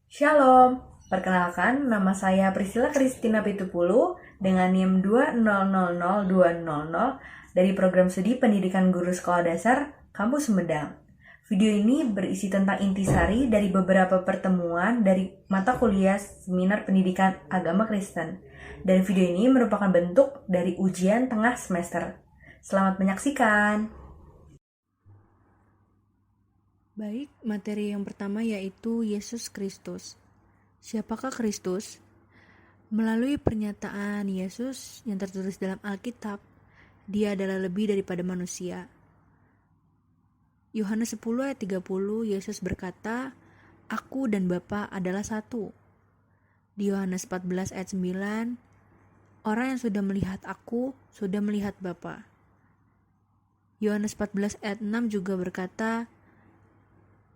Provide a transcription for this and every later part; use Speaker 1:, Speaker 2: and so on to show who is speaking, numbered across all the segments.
Speaker 1: Shalom, perkenalkan nama saya Priscilla Kristina Pitupulu dengan NIM 2000200 dari Program Studi Pendidikan Guru Sekolah Dasar Kampus Sumedang. Video ini berisi tentang intisari dari beberapa pertemuan dari mata kuliah Seminar Pendidikan Agama Kristen. Dan video ini merupakan bentuk dari ujian tengah semester. Selamat menyaksikan.
Speaker 2: Baik, materi yang pertama yaitu Yesus Kristus. Siapakah Kristus? Melalui pernyataan Yesus yang tertulis dalam Alkitab, Dia adalah lebih daripada manusia. Yohanes 10 ayat 30, Yesus berkata, "Aku dan Bapa adalah satu." Di Yohanes 14 ayat 9, "Orang yang sudah melihat aku, sudah melihat Bapa." Yohanes 14 ayat 6 juga berkata,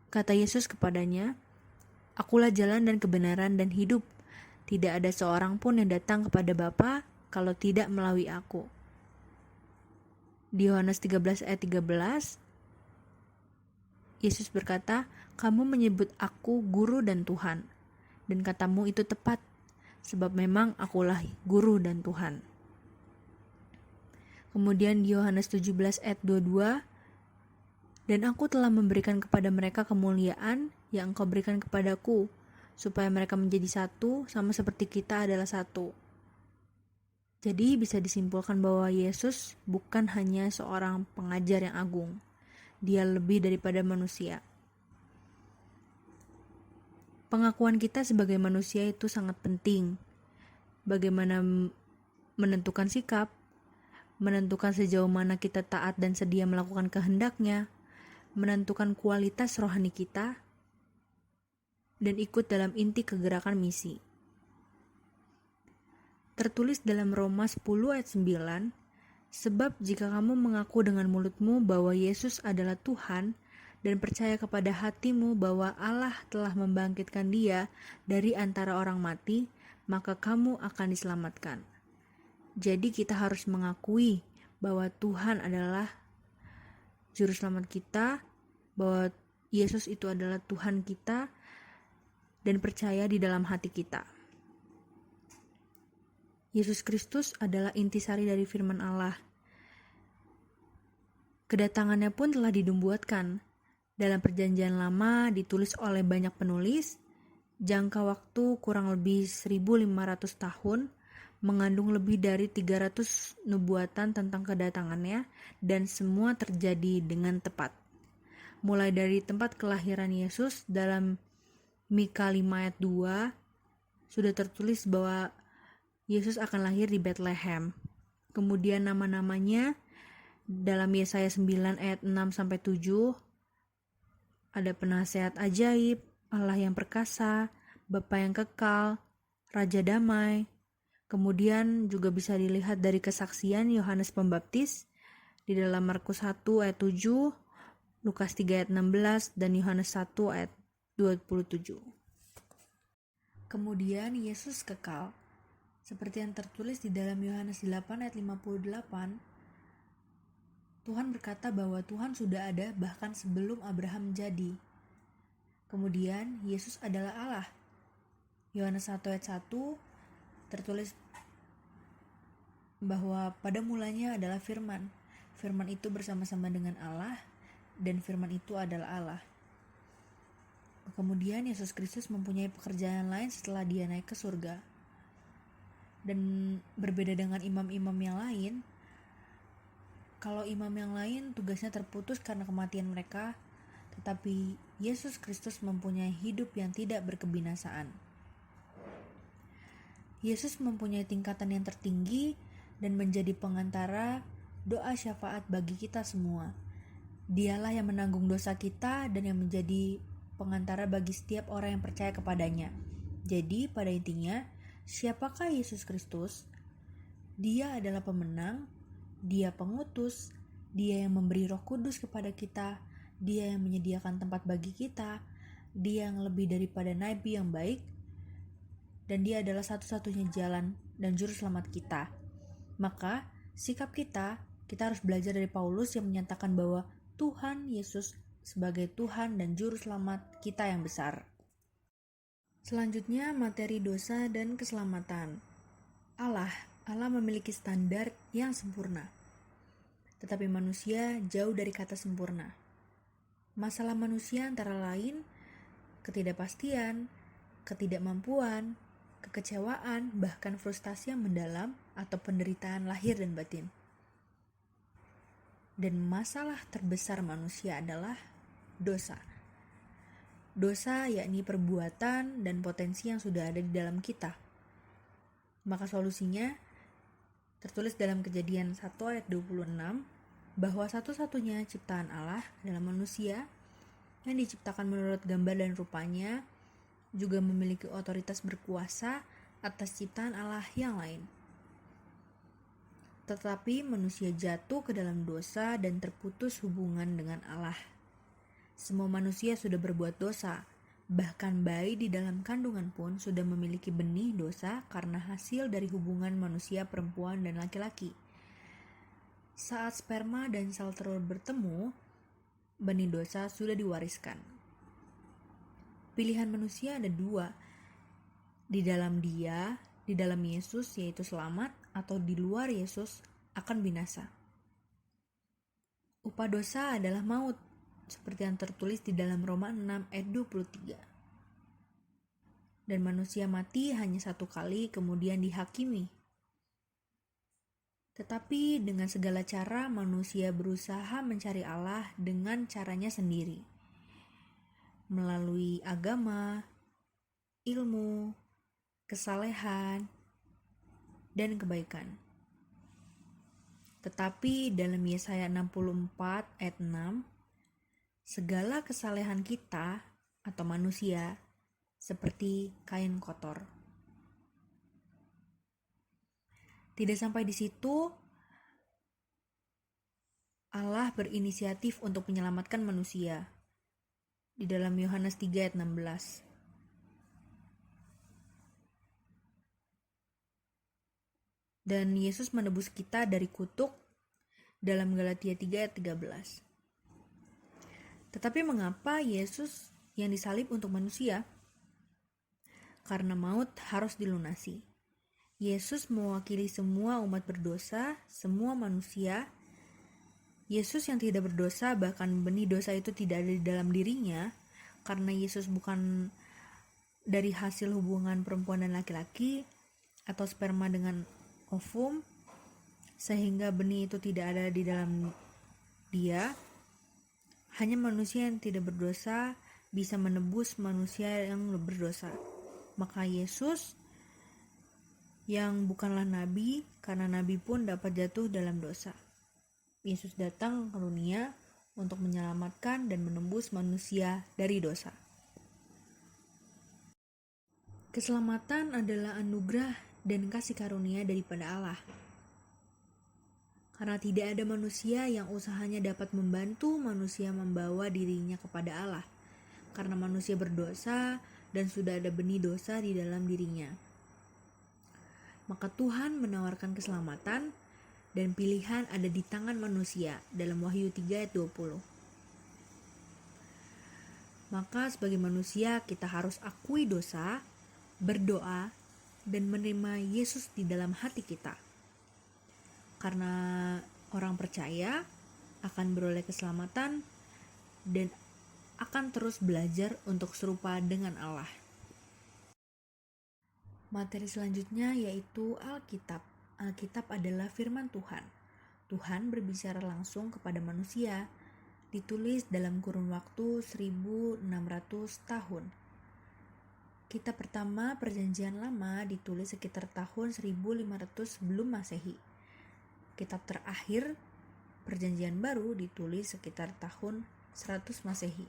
Speaker 2: kata Yesus kepadanya, "Akulah jalan dan kebenaran dan hidup. Tidak ada seorang pun yang datang kepada Bapa kalau tidak melalui aku." Di Yohanes 13 ayat 13, Yesus berkata, "Kamu menyebut aku guru dan Tuhan, dan katamu itu tepat, sebab memang akulah guru dan Tuhan." Kemudian di Yohanes 17 ayat 22, "Dan aku telah memberikan kepada mereka kemuliaan yang Engkau berikan kepadaku, supaya mereka menjadi satu, sama seperti kita adalah satu." Jadi bisa disimpulkan bahwa Yesus bukan hanya seorang pengajar yang agung. Dia lebih daripada manusia. Pengakuan kita sebagai manusia itu sangat penting. Bagaimana menentukan sikap, menentukan sejauh mana kita taat dan sedia melakukan kehendaknya, menentukan kualitas rohani kita, dan ikut dalam inti kegerakan misi. Tertulis dalam Roma 10 ayat 9, "Sebab jika kamu mengaku dengan mulutmu bahwa Yesus adalah Tuhan, dan percaya kepada hatimu bahwa Allah telah membangkitkan Dia dari antara orang mati, maka kamu akan diselamatkan." Jadi kita harus mengakui bahwa Tuhan adalah juru selamat kita, bahwa Yesus itu adalah Tuhan kita, dan percaya di dalam hati kita. Yesus Kristus adalah intisari dari firman Allah. Kedatangannya pun telah dinubuatkan. Dalam Perjanjian Lama ditulis oleh banyak penulis, jangka waktu kurang lebih 1500 tahun, mengandung lebih dari 300 nubuatan tentang kedatangannya, dan semua terjadi dengan tepat. Mulai dari tempat kelahiran Yesus dalam Mika 5 ayat 2, sudah tertulis bahwa Yesus akan lahir di Bethlehem. Kemudian nama-namanya dalam Yesaya 9 ayat 6 sampai 7, ada penasehat ajaib, Allah yang perkasa, Bapa yang kekal, Raja damai. Kemudian juga bisa dilihat dari kesaksian Yohanes Pembaptis di dalam Markus 1 ayat 7, Lukas 3 ayat 16, dan Yohanes 1 ayat 27. Kemudian Yesus kekal. Seperti yang tertulis di dalam Yohanes 8 ayat 58, Tuhan berkata bahwa Tuhan sudah ada bahkan sebelum Abraham menjadi. Kemudian Yesus adalah Allah. Yohanes 1 ayat 1 tertulis bahwa pada mulanya adalah firman. Firman itu bersama-sama dengan Allah, dan firman itu adalah Allah. Kemudian Yesus Kristus mempunyai pekerjaan lain setelah Dia naik ke surga. Dan berbeda dengan imam-imam yang lain, kalau imam yang lain tugasnya terputus karena kematian mereka, tetapi Yesus Kristus mempunyai hidup yang tidak berkebinasaan. Yesus mempunyai tingkatan yang tertinggi dan menjadi pengantara doa syafaat bagi kita semua. Dialah yang menanggung dosa kita dan yang menjadi pengantara bagi setiap orang yang percaya kepadanya. Jadi pada intinya, siapakah Yesus Kristus? Dia adalah pemenang, Dia pengutus, Dia yang memberi Roh Kudus kepada kita, Dia yang menyediakan tempat bagi kita, Dia yang lebih daripada nabi yang baik, dan Dia adalah satu-satunya jalan dan juru selamat kita. Maka sikap kita harus belajar dari Paulus yang menyatakan bahwa Tuhan Yesus sebagai Tuhan dan juru selamat kita yang besar. Selanjutnya, materi dosa dan keselamatan. Allah memiliki standar yang sempurna, tetapi manusia jauh dari kata sempurna. Masalah manusia antara lain ketidakpastian, ketidakmampuan, kekecewaan, bahkan frustasi yang mendalam atau penderitaan lahir dan batin. Dan masalah terbesar manusia adalah dosa. Dosa yakni perbuatan dan potensi yang sudah ada di dalam kita. Maka solusinya tertulis dalam Kejadian 1 ayat 26 bahwa satu-satunya ciptaan Allah adalah manusia yang diciptakan menurut gambar dan rupanya, juga memiliki otoritas berkuasa atas ciptaan Allah yang lain. Tetapi manusia jatuh ke dalam dosa dan terputus hubungan dengan Allah. Semua manusia sudah berbuat dosa, bahkan bayi di dalam kandungan pun sudah memiliki benih dosa karena hasil dari hubungan manusia perempuan dan laki-laki. Saat sperma dan sel telur bertemu, benih dosa sudah diwariskan. Pilihan manusia ada dua, di dalam Yesus yaitu selamat, atau di luar Yesus akan binasa. Upah dosa adalah maut, seperti yang tertulis di dalam Roma 6 ayat 23. Dan manusia mati hanya satu kali kemudian dihakimi. Tetapi dengan segala cara manusia berusaha mencari Allah dengan caranya sendiri. Melalui agama, ilmu, kesalehan, dan kebaikan. Tetapi dalam Yesaya 64 ayat 6, segala kesalehan kita atau manusia seperti kain kotor. Tidak sampai di situ, Allah berinisiatif untuk menyelamatkan manusia. Di dalam Yohanes 3 ayat 16. Dan Yesus menebus kita dari kutuk dalam Galatia 3 ayat 13. Tetapi mengapa Yesus yang disalib untuk manusia? Karena maut harus dilunasi. Yesus mewakili semua umat berdosa, semua manusia. Yesus yang tidak berdosa, bahkan benih dosa itu tidak ada di dalam dirinya, karena Yesus bukan dari hasil hubungan perempuan dan laki-laki, atau sperma dengan ovum, sehingga benih itu tidak ada di dalam dia. Hanya manusia yang tidak berdosa bisa menebus manusia yang berdosa. Maka Yesus yang bukanlah nabi, karena nabi pun dapat jatuh dalam dosa. Yesus datang ke dunia untuk menyelamatkan dan menebus manusia dari dosa. Keselamatan adalah anugerah dan kasih karunia daripada Allah. Karena tidak ada manusia yang usahanya dapat membantu manusia membawa dirinya kepada Allah. Karena manusia berdosa dan sudah ada benih dosa di dalam dirinya. Maka Tuhan menawarkan keselamatan dan pilihan ada di tangan manusia dalam Wahyu 3 ayat 20. Maka sebagai manusia kita harus akui dosa, berdoa, dan menerima Yesus di dalam hati kita. Karena orang percaya akan beroleh keselamatan dan akan terus belajar untuk serupa dengan Allah. Materi selanjutnya yaitu Alkitab. Alkitab adalah firman Tuhan. Tuhan berbicara langsung kepada manusia, ditulis dalam kurun waktu 1600 tahun. Kitab pertama Perjanjian Lama ditulis sekitar tahun 1500 sebelum Masehi. Kitab terakhir Perjanjian Baru ditulis sekitar tahun 100 Masehi.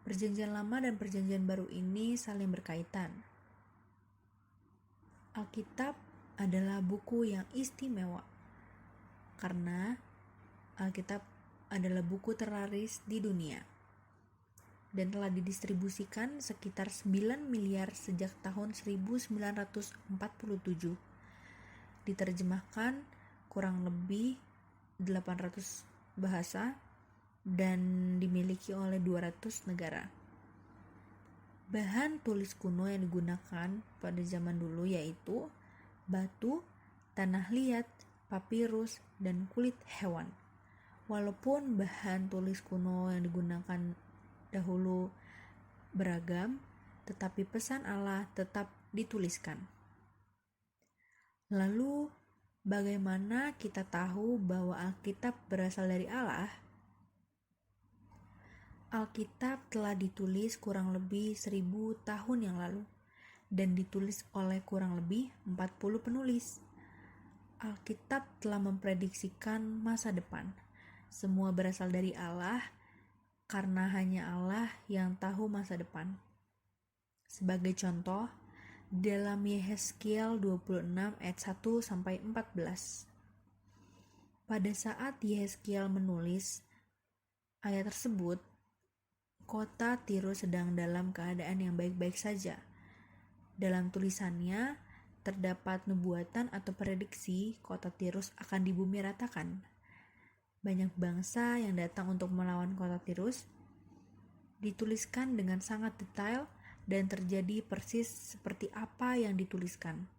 Speaker 2: Perjanjian Lama dan Perjanjian Baru ini saling berkaitan. Alkitab adalah buku yang istimewa karena Alkitab adalah buku terlaris di dunia dan telah didistribusikan sekitar 9 miliar sejak tahun 1947. Diterjemahkan kurang lebih 800 bahasa dan dimiliki oleh 200 negara. Bahan tulis kuno yang digunakan pada zaman dulu yaitu batu, tanah liat, papirus, dan kulit hewan. Walaupun bahan tulis kuno yang digunakan dahulu beragam, tetapi pesan Allah tetap dituliskan. Lalu, bagaimana kita tahu bahwa Alkitab berasal dari Allah? Alkitab telah ditulis kurang lebih 1000 tahun yang lalu dan ditulis oleh kurang lebih 40 penulis. Alkitab telah memprediksikan masa depan. Semua berasal dari Allah karena hanya Allah yang tahu masa depan. Sebagai contoh, dalam Yehezkiel 26 ayat 1 sampai 14. Pada saat Yehezkiel menulis ayat tersebut, kota Tirus sedang dalam keadaan yang baik-baik saja. Dalam tulisannya, terdapat nubuatan atau prediksi kota Tirus akan dibumi ratakan. Banyak bangsa yang datang untuk melawan kota Tirus. Dituliskan dengan sangat detail dan terjadi persis seperti apa yang dituliskan.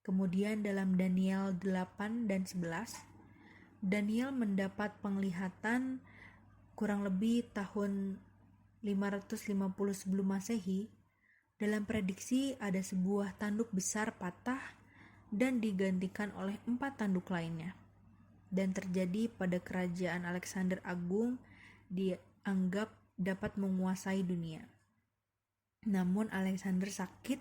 Speaker 2: Kemudian dalam Daniel 8 dan 11, Daniel mendapat penglihatan kurang lebih tahun 550 sebelum Masehi. Dalam prediksi ada sebuah tanduk besar patah dan digantikan oleh 4 tanduk lainnya. Dan terjadi pada kerajaan Alexander Agung dianggap dapat menguasai dunia. Namun Alexander sakit,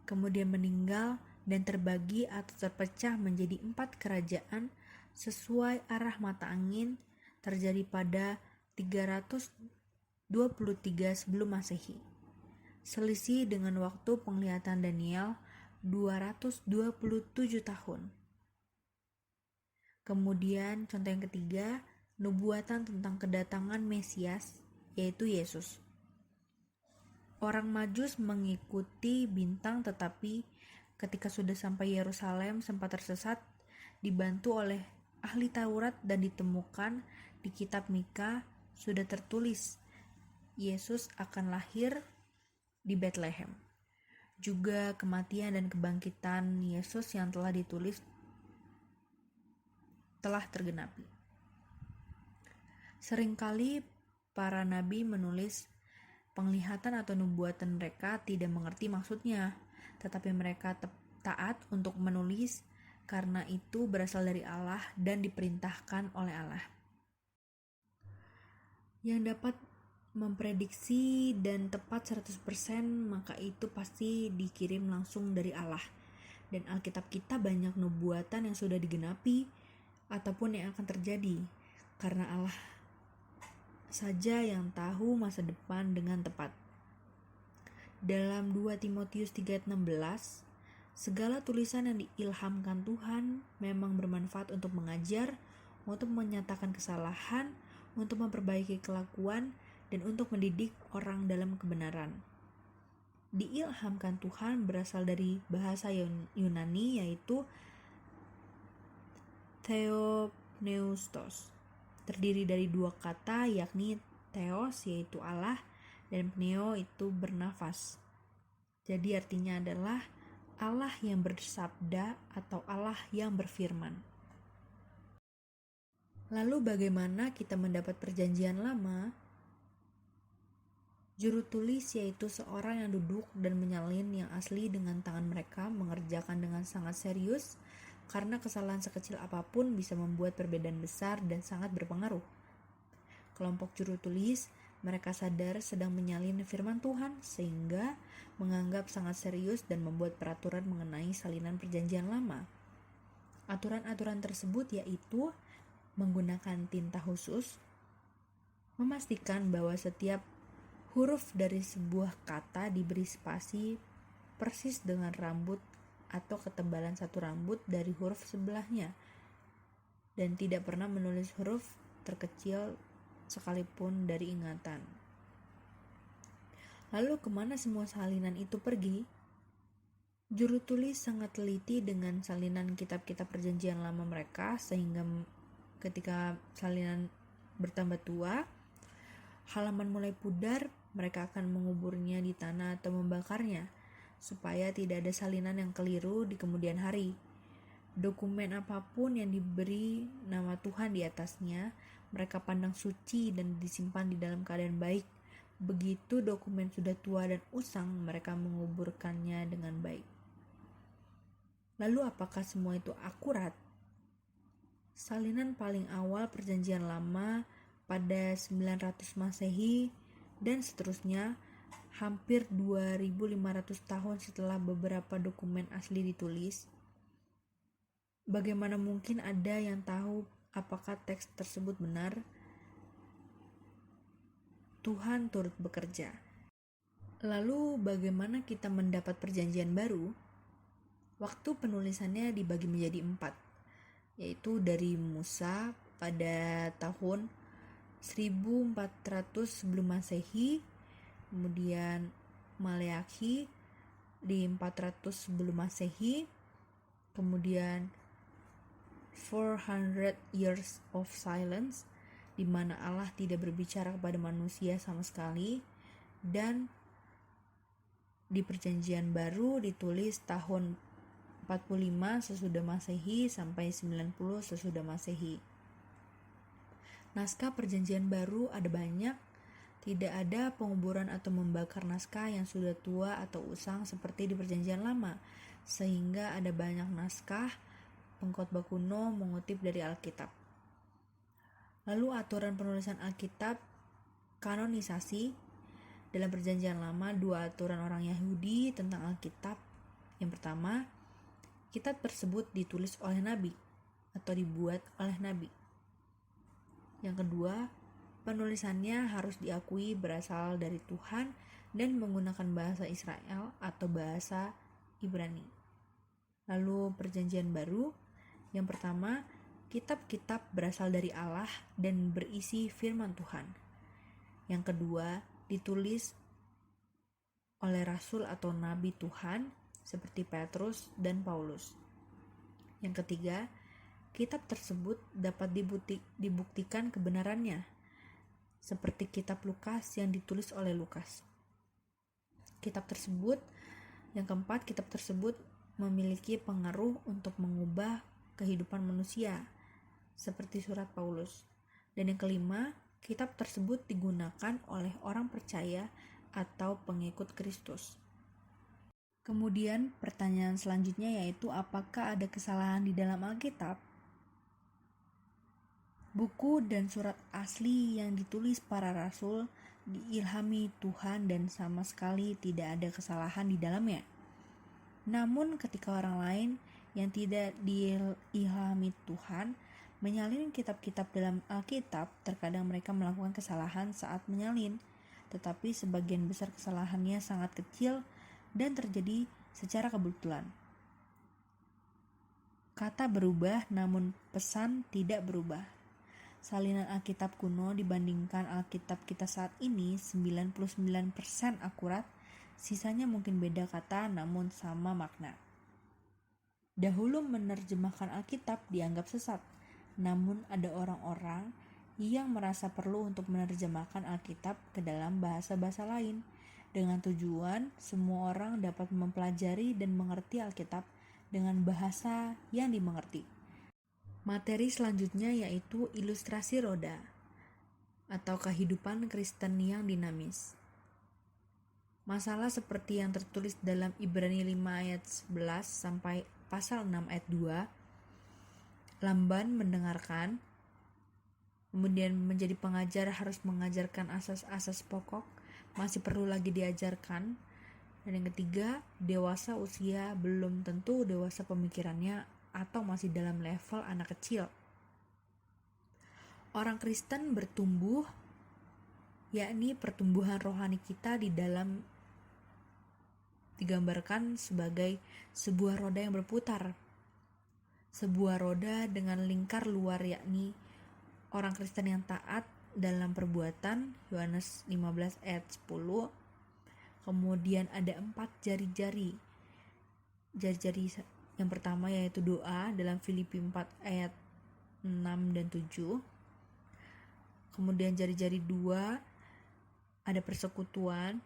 Speaker 2: kemudian meninggal dan terbagi atau terpecah menjadi 4 kerajaan sesuai arah mata angin, terjadi pada 323 sebelum Masehi. Selisih dengan waktu penglihatan Daniel 227 tahun. Kemudian contoh yang ketiga, nubuatan tentang kedatangan Mesias, yaitu Yesus. Orang Majus mengikuti bintang, tetapi ketika sudah sampai Yerusalem sempat tersesat, dibantu oleh ahli Taurat dan ditemukan di kitab Mika sudah tertulis Yesus akan lahir di Bethlehem. Juga kematian dan kebangkitan Yesus yang telah ditulis telah tergenapi. Seringkali para nabi menulis penglihatan atau nubuatan mereka tidak mengerti maksudnya, tetapi mereka taat untuk menulis karena itu berasal dari Allah dan diperintahkan oleh Allah. Yang dapat memprediksi dan tepat 100%, maka itu pasti dikirim langsung dari Allah. Dan Alkitab kita banyak nubuatan yang sudah digenapi ataupun yang akan terjadi, karena Allah saja yang tahu masa depan dengan tepat. Dalam 2 Timotius 3:16, segala tulisan yang diilhamkan Tuhan memang bermanfaat untuk mengajar, untuk menyatakan kesalahan, untuk memperbaiki kelakuan, dan untuk mendidik orang dalam kebenaran. Diilhamkan Tuhan berasal dari bahasa Yunani yaitu Theopneustos. Terdiri dari 2 kata yakni Theos yaitu Allah dan Pneo itu bernafas. Jadi artinya adalah Allah yang bersabda atau Allah yang berfirman. Lalu bagaimana kita mendapat perjanjian lama? Juru tulis yaitu seorang yang duduk dan menyalin yang asli dengan tangan mereka, mengerjakan dengan sangat serius karena kesalahan sekecil apapun bisa membuat perbedaan besar dan sangat berpengaruh. Kelompok juru tulis, mereka sadar sedang menyalin firman Tuhan sehingga menganggap sangat serius dan membuat peraturan mengenai salinan perjanjian lama. Aturan-aturan tersebut yaitu menggunakan tinta khusus, memastikan bahwa setiap huruf dari sebuah kata diberi spasi persis dengan rambut atau ketebalan satu rambut dari huruf sebelahnya, dan tidak pernah menulis huruf terkecil sekalipun dari ingatan. Lalu kemana semua salinan itu pergi? Juru tulis sangat teliti dengan salinan kitab-kitab perjanjian lama mereka, sehingga ketika salinan bertambah tua, halaman mulai pudar, mereka akan menguburnya di tanah atau membakarnya, supaya tidak ada salinan yang keliru di kemudian hari. Dokumen apapun yang diberi nama Tuhan di atasnya, mereka pandang suci dan disimpan di dalam keadaan baik. Begitu dokumen sudah tua dan usang, mereka menguburkannya dengan baik. Lalu apakah semua itu akurat? Salinan paling awal Perjanjian Lama pada 900 Masehi dan seterusnya, hampir 2500 tahun setelah beberapa dokumen asli ditulis. Bagaimana mungkin ada yang tahu apakah teks tersebut benar? Tuhan turut bekerja. Lalu bagaimana kita mendapat perjanjian baru? Waktu penulisannya dibagi menjadi 4, yaitu dari Musa pada tahun 1400 sebelum Masehi, kemudian Maleakhi di 400 sebelum Masehi, kemudian 400 years of silence, di mana Allah tidak berbicara kepada manusia sama sekali, dan di Perjanjian Baru ditulis tahun 45 sesudah Masehi sampai 90 sesudah Masehi. Naskah Perjanjian Baru ada banyak. Tidak ada penguburan atau membakar naskah yang sudah tua atau usang seperti di Perjanjian Lama, sehingga ada banyak naskah pengkhotbah kuno mengutip dari Alkitab. Lalu aturan penulisan Alkitab, kanonisasi. Dalam Perjanjian Lama, 2 aturan orang Yahudi tentang Alkitab. Yang pertama, kitab tersebut ditulis oleh nabi atau dibuat oleh nabi. Yang kedua, penulisannya harus diakui berasal dari Tuhan dan menggunakan bahasa Israel atau bahasa Ibrani. Lalu Perjanjian Baru, yang pertama, kitab-kitab berasal dari Allah dan berisi firman Tuhan. Yang kedua, ditulis oleh rasul atau nabi Tuhan seperti Petrus dan Paulus. Yang ketiga, kitab tersebut dapat dibuktikan kebenarannya, seperti kitab Lukas yang ditulis oleh Lukas. Yang keempat, kitab tersebut memiliki pengaruh untuk mengubah kehidupan manusia, seperti surat Paulus. Dan yang kelima, kitab tersebut digunakan oleh orang percaya atau pengikut Kristus. Kemudian pertanyaan selanjutnya yaitu apakah ada kesalahan di dalam Alkitab? Buku dan surat asli yang ditulis para rasul diilhami Tuhan dan sama sekali tidak ada kesalahan di dalamnya. Namun ketika orang lain yang tidak diilhami Tuhan menyalin kitab-kitab dalam Alkitab, terkadang mereka melakukan kesalahan saat menyalin, tetapi sebagian besar kesalahannya sangat kecil dan terjadi secara kebetulan. Kata berubah namun pesan tidak berubah. Salinan Alkitab kuno dibandingkan Alkitab kita saat ini 99% akurat, sisanya mungkin beda kata namun sama makna. Dahulu menerjemahkan Alkitab dianggap sesat, namun ada orang-orang yang merasa perlu untuk menerjemahkan Alkitab ke dalam bahasa-bahasa lain, dengan tujuan semua orang dapat mempelajari dan mengerti Alkitab dengan bahasa yang dimengerti. Materi selanjutnya yaitu ilustrasi roda atau kehidupan Kristen yang dinamis. Masalah seperti yang tertulis dalam Ibrani 5 ayat 11 sampai pasal 6 ayat 2. Lamban mendengarkan, kemudian menjadi pengajar harus mengajarkan asas-asas pokok, masih perlu lagi diajarkan. Dan yang ketiga, dewasa usia belum tentu dewasa pemikirannya atau masih dalam level anak kecil. Orang Kristen bertumbuh, yakni pertumbuhan rohani kita di dalam digambarkan sebagai sebuah roda yang berputar. Sebuah roda dengan lingkar luar, yakni orang Kristen yang taat dalam perbuatan, Yohanes 15 ayat 10. Kemudian ada 4 jari-jari. Jari-jari yang pertama yaitu doa dalam Filipi 4 ayat 6 dan 7. Kemudian jari-jari 2 ada persekutuan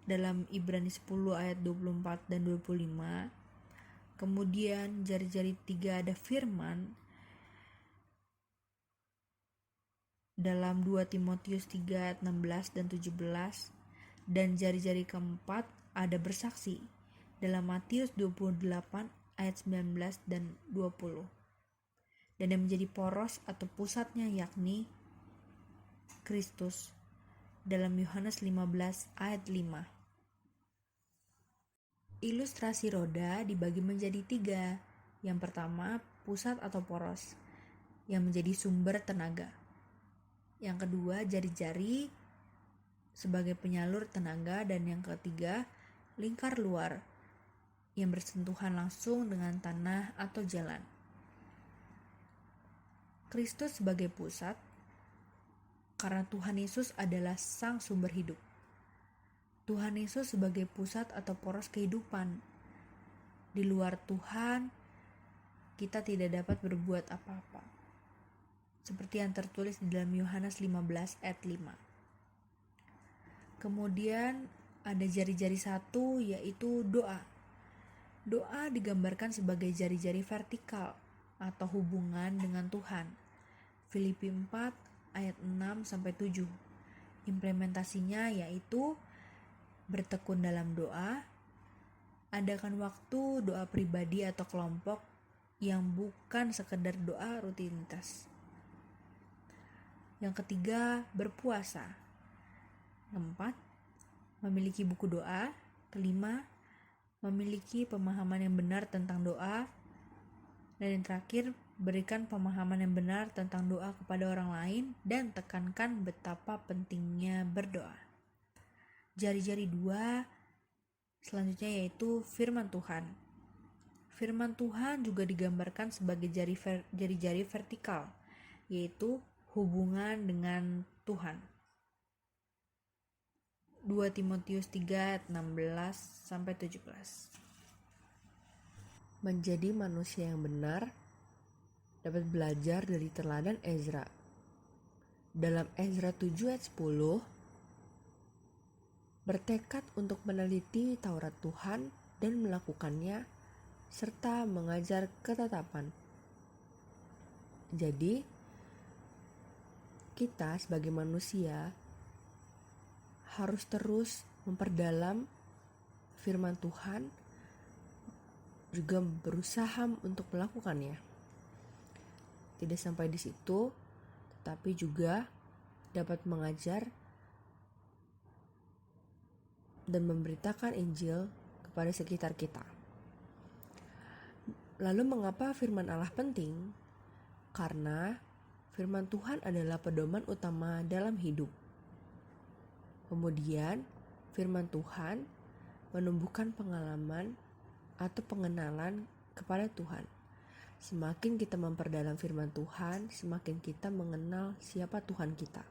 Speaker 2: dalam Ibrani 10 ayat 24 dan 25. Kemudian jari-jari 3 ada firman dalam 2 Timotius 3 ayat 16 dan 17. Dan jari-jari keempat ada bersaksi dalam Matius 28 ayat 19 dan 20. Dan yang menjadi poros atau pusatnya yakni Kristus dalam Yohanes 15 ayat 5. Ilustrasi roda dibagi menjadi 3. Yang pertama, pusat atau poros yang menjadi sumber tenaga. Yang kedua, jari-jari sebagai penyalur tenaga. Dan yang ketiga, lingkar luar yang bersentuhan langsung dengan tanah atau jalan. Kristus sebagai pusat karena Tuhan Yesus adalah sang sumber hidup. Tuhan Yesus sebagai pusat atau poros kehidupan. Di luar Tuhan, kita tidak dapat berbuat apa-apa. Seperti yang tertulis di dalam Yohanes 15 ayat 5. Kemudian ada jari-jari satu, yaitu doa. Doa digambarkan sebagai jari-jari vertikal atau hubungan dengan Tuhan. Filipi 4 ayat 6-7. Implementasinya yaitu bertekun dalam doa, adakan waktu doa pribadi atau kelompok yang bukan sekedar doa rutinitas. Yang ketiga, berpuasa. Keempat, memiliki buku doa. Kelima, memiliki pemahaman yang benar tentang doa. Dan yang terakhir, berikan pemahaman yang benar tentang doa kepada orang lain dan tekankan betapa pentingnya berdoa. Jari-jari 2 selanjutnya yaitu firman Tuhan. Firman Tuhan juga digambarkan sebagai jari-jari vertikal, yaitu hubungan dengan Tuhan. 2 Timotius 3 16-17.
Speaker 3: Menjadi manusia yang benar dapat belajar dari teladan Ezra. Dalam Ezra 7 ayat 10, bertekad untuk meneliti Taurat Tuhan dan melakukannya, serta mengajar ketetapan. Jadi, kita sebagai manusia harus terus memperdalam firman Tuhan, juga berusaha untuk melakukannya. Tidak sampai di situ, tetapi juga dapat mengajar dan memberitakan Injil kepada sekitar kita. Lalu mengapa firman Allah penting? Karena firman Tuhan adalah pedoman utama dalam hidup. Kemudian firman Tuhan menumbuhkan pengalaman atau pengenalan kepada Tuhan. Semakin kita memperdalam firman Tuhan, semakin kita mengenal siapa Tuhan kita.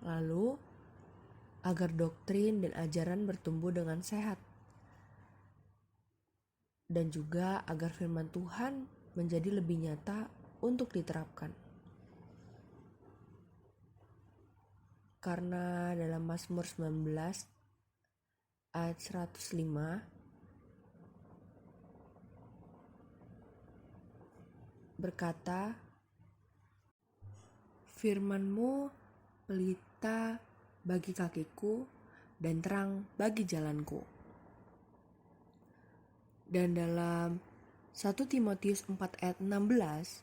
Speaker 3: Lalu, agar doktrin dan ajaran bertumbuh dengan sehat. Dan juga agar firman Tuhan menjadi lebih nyata untuk diterapkan. Karena dalam Mazmur 19 ayat 105 berkata, firman-Mu pelita bagi kakiku dan terang bagi jalanku. Dan dalam 1 Timotius 4 ayat 16,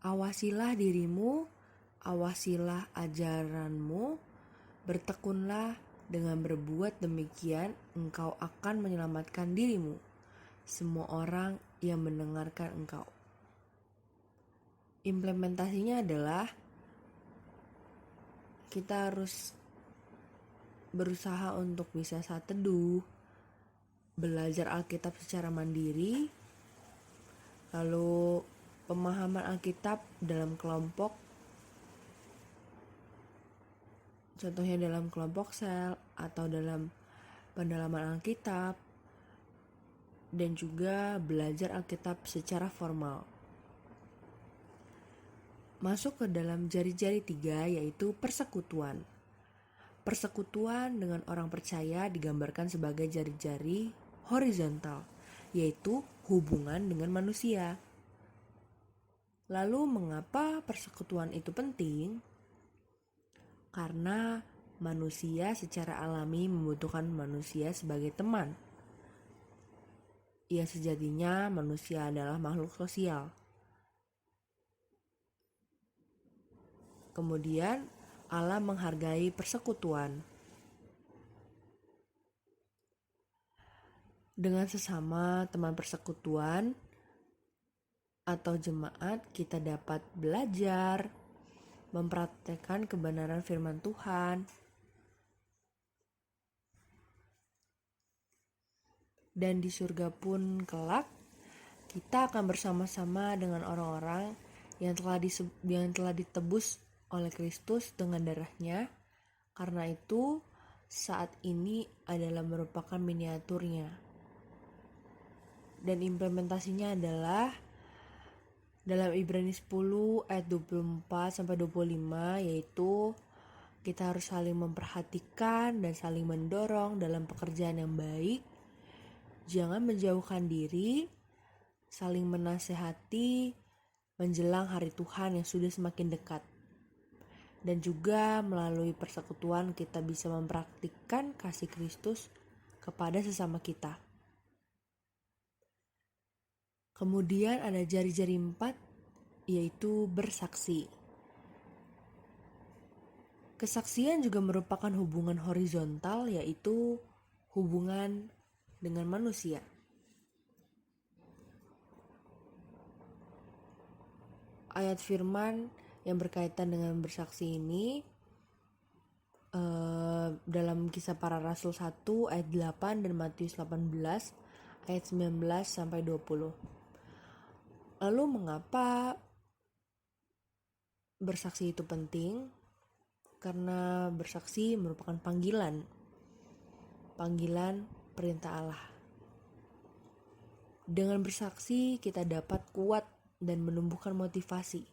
Speaker 3: awasilah dirimu, awasilah ajaranmu, bertekunlah. Dengan berbuat demikian, engkau akan menyelamatkan dirimu, semua orang yang mendengarkan engkau. Implementasinya adalah kita harus berusaha untuk bisa saat teduh, belajar Alkitab secara mandiri, lalu pemahaman Alkitab dalam kelompok. Contohnya dalam kelompok sel atau dalam pendalaman Alkitab, dan juga belajar Alkitab secara formal. masuk ke dalam jari-jari 3, yaitu persekutuan. Persekutuan dengan orang percaya digambarkan sebagai jari-jari horizontal, yaitu hubungan dengan manusia. Lalu mengapa persekutuan itu penting? Karena manusia secara alami membutuhkan manusia sebagai teman. Ya, sejatinya manusia adalah makhluk sosial. Kemudian Allah menghargai persekutuan. Dengan sesama teman persekutuan atau jemaat, kita dapat belajar, mempraktekkan kebenaran firman Tuhan, dan di surga pun kelak kita akan bersama-sama dengan orang-orang yang telah ditebus oleh Kristus dengan darahnya. Karena itu saat ini adalah merupakan miniaturnya, dan implementasinya adalah dalam Ibrani 10 ayat 24-25, yaitu kita harus saling memperhatikan dan saling mendorong dalam pekerjaan yang baik, jangan menjauhkan diri, saling menasehati menjelang hari Tuhan yang sudah semakin dekat. Dan juga melalui persekutuan kita bisa mempraktikkan kasih Kristus kepada sesama kita. Kemudian ada jari-jari 4, yaitu bersaksi. Kesaksian juga merupakan hubungan horizontal, yaitu hubungan dengan manusia. Ayat firman yang berkaitan dengan bersaksi ini dalam Kisah Para Rasul 1 ayat 8 dan Matius 18 ayat 19-20. Lalu mengapa bersaksi itu penting? Karena bersaksi merupakan panggilan perintah Allah. Dengan bersaksi kita dapat kuat dan menumbuhkan motivasi.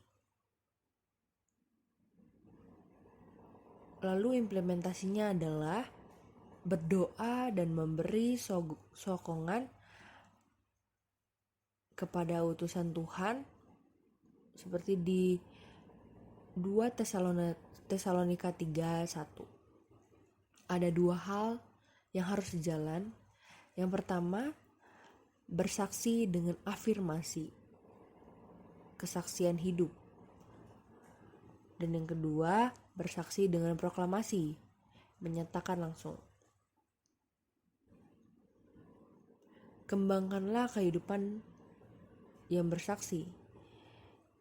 Speaker 3: Lalu implementasinya adalah berdoa dan memberi sokongan kepada utusan Tuhan, seperti di 2 Tesalonika 3:1. Ada 2 hal yang harus dijalan. Yang pertama, bersaksi dengan afirmasi, kesaksian hidup. Dan yang kedua, bersaksi dengan proklamasi, menyatakan langsung. Kembangkanlah kehidupan yang bersaksi.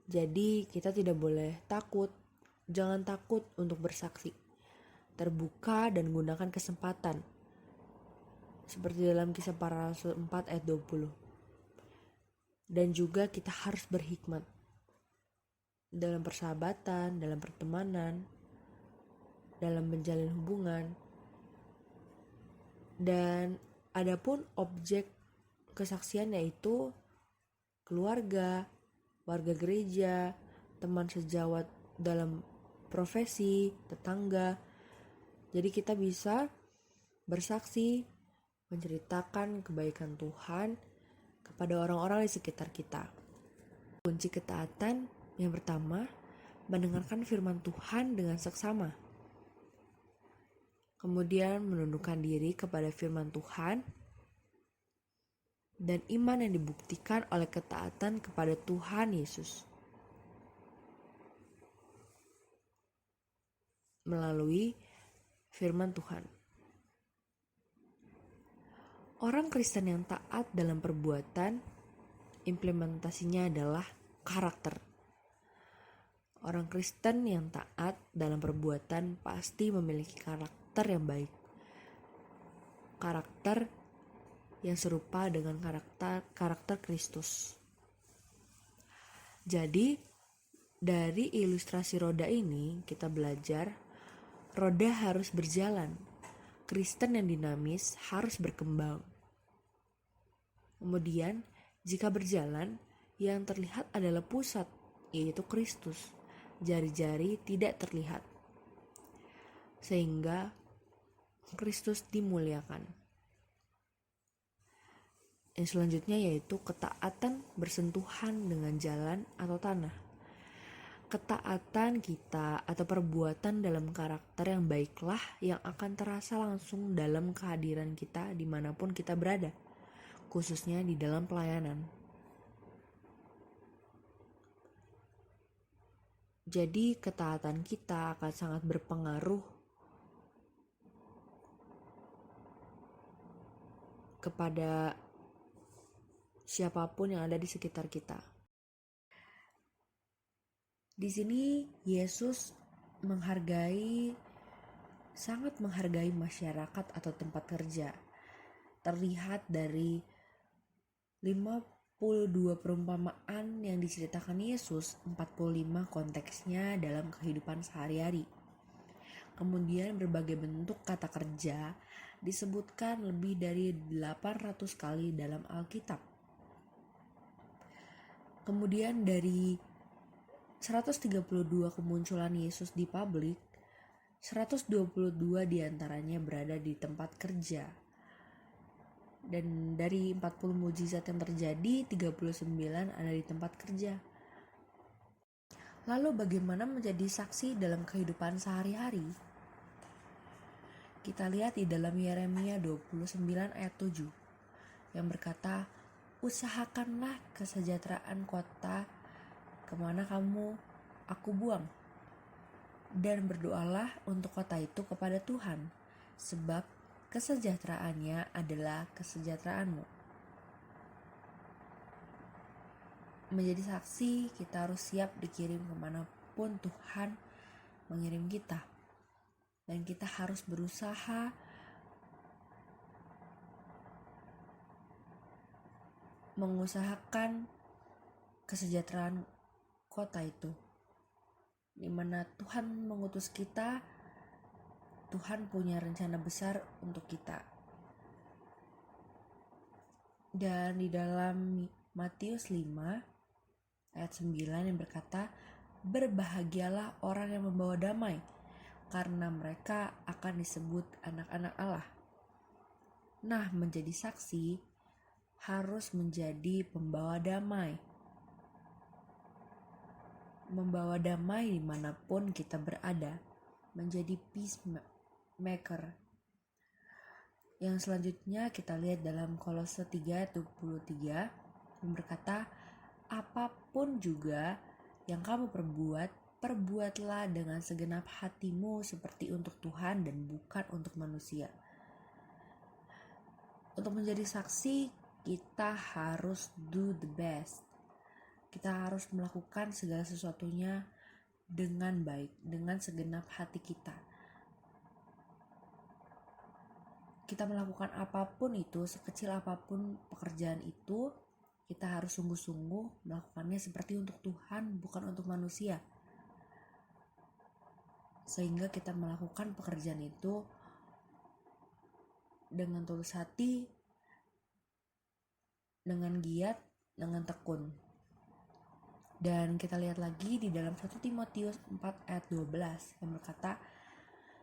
Speaker 3: Jadi kita tidak boleh takut. Jangan takut untuk bersaksi. Terbuka dan gunakan kesempatan. Seperti dalam Kisah Para Rasul 4 ayat 20. Dan juga kita harus berhikmat dalam persahabatan, dalam pertemanan, dalam menjalin hubungan. Dan adapun objek kesaksian yaitu keluarga, warga gereja, teman sejawat dalam profesi, tetangga. Jadi kita bisa bersaksi, menceritakan kebaikan Tuhan kepada orang-orang di sekitar kita. Kunci ketaatan yang pertama, mendengarkan firman Tuhan dengan seksama. Kemudian menundukkan diri kepada firman Tuhan, dan iman yang dibuktikan oleh ketaatan kepada Tuhan Yesus melalui firman Tuhan. Orang Kristen yang taat dalam perbuatan, implementasinya adalah karakter. Orang Kristen yang taat dalam perbuatan pasti memiliki karakter yang baik. Karakter yang serupa dengan karakter Kristus. Jadi, dari ilustrasi roda ini kita belajar roda harus berjalan. Kristen yang dinamis harus berkembang. Kemudian, jika berjalan, yang terlihat adalah pusat, yaitu Kristus. jari-jari tidak terlihat, sehingga Kristus dimuliakan. Yang selanjutnya yaitu ketaatan bersentuhan dengan jalan atau tanah. Ketaatan kita atau perbuatan dalam karakter yang baiklah yang akan terasa langsung dalam kehadiran kita dimanapun kita berada, khususnya di dalam pelayanan. Jadi ketaatan kita akan sangat berpengaruh kepada siapapun yang ada di sekitar kita. Di sini Yesus sangat menghargai masyarakat atau tempat kerja. Terlihat dari 52 perumpamaan yang diceritakan Yesus, 45 konteksnya dalam kehidupan sehari-hari. Kemudian berbagai bentuk kata kerja disebutkan lebih dari 800 kali dalam Alkitab. Kemudian dari 132 kemunculan Yesus di publik, 122 diantaranya berada di tempat kerja. Dan dari 40 mukjizat yang terjadi, 39 ada di tempat kerja. Lalu bagaimana menjadi saksi dalam kehidupan sehari-hari? Kita lihat di dalam Yeremia 29 ayat 7 yang berkata, "Usahakanlah kesejahteraan kota kemana aku buang, dan berdoalah untuk kota itu kepada Tuhan, sebab kesejahteraannya adalah kesejahteraanmu." Menjadi saksi, kita harus siap dikirim kemanapun Tuhan mengirim kita, dan kita harus berusaha mengusahakan kesejahteraan kota itu. Di mana Tuhan mengutus kita, Tuhan punya rencana besar untuk kita. Dan di dalam Matius 5 ayat 9 yang berkata, "Berbahagialah orang yang membawa damai, karena mereka akan disebut anak-anak Allah." Nah, menjadi saksi harus menjadi pembawa damai. Membawa damai dimanapun kita berada, menjadi peacemaker. Yang selanjutnya kita lihat dalam Kolose 3:23 yang berkata, "Apapun juga yang kamu perbuatlah dengan segenap hatimu seperti untuk Tuhan dan bukan untuk manusia." Untuk menjadi saksi, kita harus do the best. Kita harus melakukan segala sesuatunya dengan baik, dengan segenap hati kita. Kita melakukan apapun itu, sekecil apapun pekerjaan itu, kita harus sungguh-sungguh melakukannya seperti untuk Tuhan, bukan untuk manusia. Sehingga kita melakukan pekerjaan itu dengan tulus hati, dengan giat, dengan tekun. Dan kita lihat lagi di dalam 1 Timotius 4 ayat 12 yang berkata,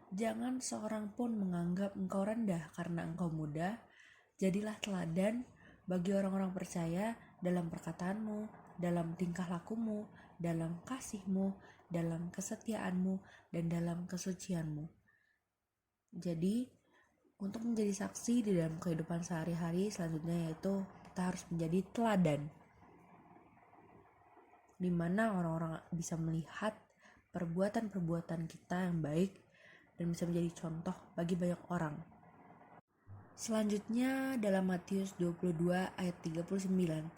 Speaker 3: "Jangan seorang pun menganggap engkau rendah karena engkau muda. Jadilah teladan bagi orang-orang percaya dalam perkataanmu, dalam tingkah lakumu, dalam kasihmu, dalam kesetiaanmu, dan dalam kesucianmu." Jadi, untuk menjadi saksi di dalam kehidupan sehari-hari selanjutnya yaitu kita harus menjadi teladan, di mana orang-orang bisa melihat perbuatan-perbuatan kita yang baik dan bisa menjadi contoh bagi banyak orang. Selanjutnya dalam Matius 22 ayat 39,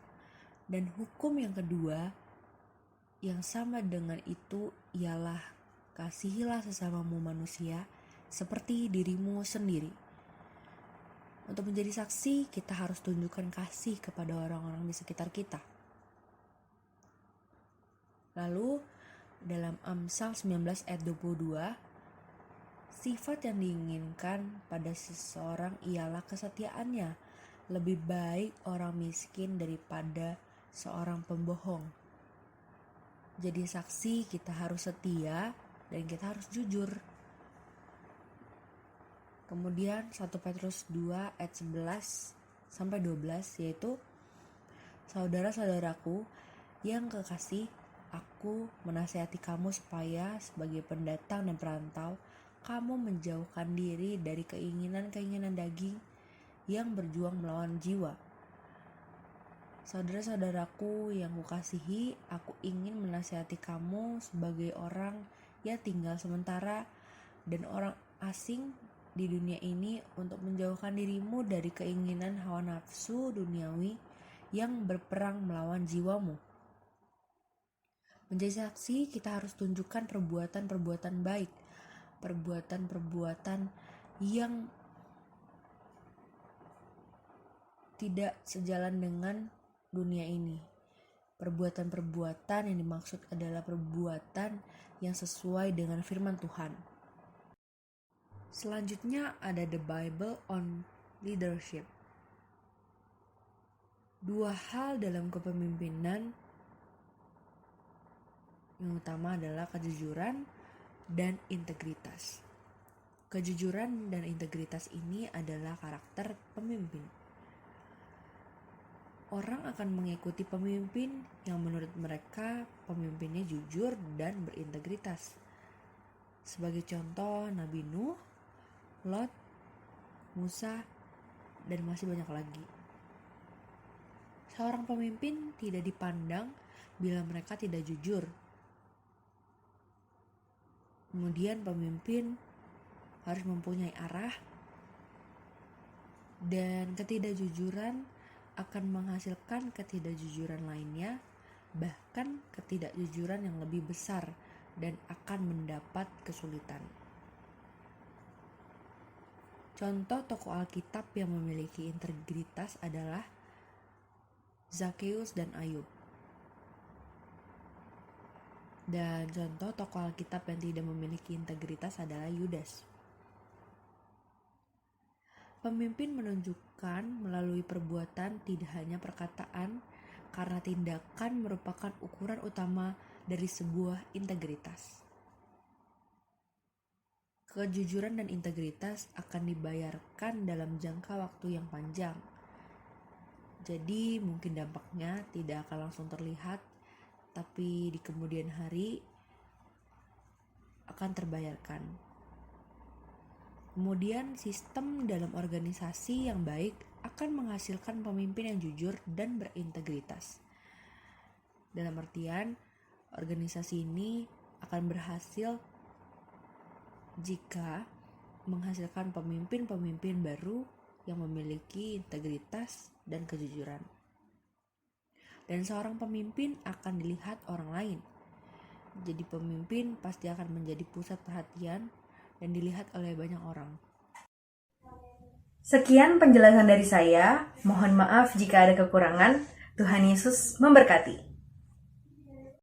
Speaker 3: "Dan hukum yang kedua yang sama dengan itu ialah kasihilah sesamamu manusia seperti dirimu sendiri." Untuk menjadi saksi, kita harus tunjukkan kasih kepada orang-orang di sekitar kita. Lalu dalam Amsal 19 ayat 22, "Sifat yang diinginkan pada seseorang ialah kesetiaannya. Lebih baik orang miskin daripada seorang pembohong." Jadi saksi kita harus setia dan kita harus jujur. Kemudian 1 Petrus 2 ayat 11 sampai 12 yaitu, saudara-saudaraku yang kekasih, aku menasihati kamu supaya sebagai pendatang dan perantau, kamu menjauhkan diri dari keinginan-keinginan daging yang berjuang melawan jiwa. Saudara-saudaraku yang kukasihi, aku ingin menasihati kamu sebagai orang yang tinggal sementara dan orang asing di dunia ini untuk menjauhkan dirimu dari keinginan hawa nafsu duniawi yang berperang melawan jiwamu. Menjadi saksi, kita harus tunjukkan perbuatan-perbuatan baik, perbuatan-perbuatan yang tidak sejalan dengan dunia ini. Perbuatan-perbuatan yang dimaksud adalah perbuatan yang sesuai dengan firman Tuhan. Selanjutnya ada The Bible on Leadership. 2 hal dalam kepemimpinan yang utama adalah kejujuran dan integritas. Kejujuran dan integritas ini adalah karakter pemimpin. Orang akan mengikuti pemimpin yang menurut mereka pemimpinnya jujur dan berintegritas. Sebagai contoh Nabi Nuh, Lot, Musa, dan masih banyak lagi. Seorang pemimpin tidak dipandang bila mereka tidak jujur. Kemudian pemimpin harus mempunyai arah, dan ketidakjujuran akan menghasilkan ketidakjujuran lainnya, bahkan ketidakjujuran yang lebih besar dan akan mendapat kesulitan. Contoh tokoh Alkitab yang memiliki integritas adalah Zakheus dan Ayub. Dan contoh tokoh Alkitab yang tidak memiliki integritas adalah Yudas. Pemimpin menunjukkan melalui perbuatan, tidak hanya perkataan, karena tindakan merupakan ukuran utama dari sebuah integritas. Kejujuran dan integritas akan dibayarkan dalam jangka waktu yang panjang. Jadi mungkin dampaknya tidak akan langsung terlihat, tapi di kemudian hari akan terbayarkan. Kemudian sistem dalam organisasi yang baik akan menghasilkan pemimpin yang jujur dan berintegritas. Dalam artian, organisasi ini akan berhasil jika menghasilkan pemimpin-pemimpin baru yang memiliki integritas dan kejujuran. Dan seorang pemimpin akan dilihat orang lain. Jadi pemimpin pasti akan menjadi pusat perhatian dan dilihat oleh banyak orang.
Speaker 1: Sekian penjelasan dari saya. Mohon maaf jika ada kekurangan. Tuhan Yesus memberkati.